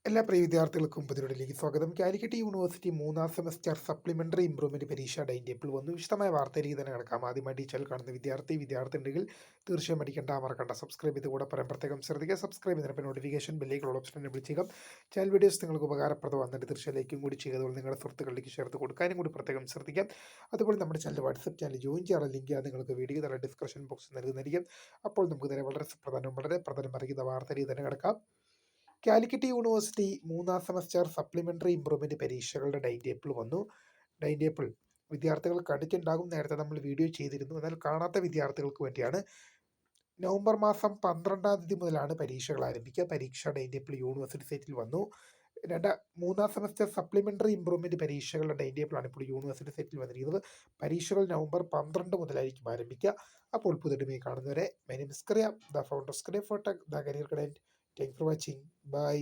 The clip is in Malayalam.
എല്ലാ പ്രിയ വിദ്യാർത്ഥികൾക്കും പുതിയൊരുലേക്ക് സ്വാഗതം. കാലിക്കറ്റ് യൂണിവേഴ്സിറ്റി മൂന്നാം സെമസ്റ്റർ സപ്ലിമെന്ററി ഇംപ്രൂവ്മെന്റ് പരീക്ഷ ടൈം ടേബിൾ വന്നു. വിശദമായ വാർത്തയിലേക്ക് തന്നെ കിടക്കാം. ആദ്യമായിട്ട് ഈ ചാനൽ കാണുന്ന വിദ്യാർത്ഥി ഉണ്ടെങ്കിൽ തീർച്ചയായും മറക്കണ്ട സബ്സ്ക്രൈബ് ചെയ്ത് കൂടെ പറയാൻ പ്രത്യേകം ശ്രദ്ധിക്കുക. സബ്സ്ക്രൈബ് ചെയ്തപ്പോൾ നോട്ടിഫിക്കേഷൻ ബെല്ലേക്കുള്ള ഓപ്ഷൻ എന്നെ വിളിച്ചേക്കാം. ചാനൽ വീഡിയോസ് നിങ്ങൾക്ക് ഉപകാരപ്രദമാകുന്നുണ്ട് തീർച്ചയായും ലൈക്കും കൂടി ചെയ്ത് അതുപോലെ നിങ്ങളുടെ സുഹൃത്തുക്കളിലേക്ക് ചേർത്ത് കൊടുക്കാനും കൂടി പ്രത്യേകം ശ്രദ്ധിക്കാം. അതുപോലെ നമ്മുടെ ചാനൽ വാട്സപ്പ് ചാനൽ ജോയിൻ ചെയ്യാനുള്ള ലിങ്ക് നിങ്ങൾക്ക് വീഡിയോ തന്നെ ഡിസ്ക്രിപ്ഷൻ ബോക്സിൽ നൽകുന്നതായിരിക്കും. അപ്പോൾ നമുക്ക് തന്നെ വളരെ പ്രധാനം അറിയിക്കുന്ന വാർത്തയിലേക്ക് തന്നെ കിടക്കാം. കാലിക്കറ്റ് യൂണിവേഴ്സിറ്റി മൂന്നാം സെമസ്റ്റർ സപ്ലിമെന്ററി ഇംപ്രൂവ്മെന്റ് പരീക്ഷകളുടെ ടൈം ടേബിൾ വന്നു. ടൈം ടേബിൾ വിദ്യാർത്ഥികൾ കണ്ടിട്ടുണ്ടാകും, നേരത്തെ നമ്മൾ വീഡിയോ ചെയ്തിരുന്നു. എന്നാൽ കാണാത്ത വിദ്യാർത്ഥികൾക്ക് വേണ്ടിയാണ്. നവംബർ മാസം 12-ാം തീയതി മുതലാണ് പരീക്ഷകൾ ആരംഭിക്കുക. പരീക്ഷ ടൈം ടേബിൾ യൂണിവേഴ്സിറ്റി സൈറ്റിൽ വന്നു. മൂന്നാം സെമസ്റ്റർ സപ്ലിമെന്ററി ഇംപ്രൂവ്മെന്റ് പരീക്ഷകളുടെ ടൈം ടേബിളാണ് ഇപ്പോൾ യൂണിവേഴ്സിറ്റി സൈറ്റിൽ വന്നിരിക്കുന്നത്. പരീക്ഷകൾ നവംബർ 12 മുതലായിരിക്കും ആരംഭിക്കുക. അപ്പോൾ പുതിയ കാണുന്നവരെ my name is Kariya, the founder of four tech, the career guide. Thank for watching. By.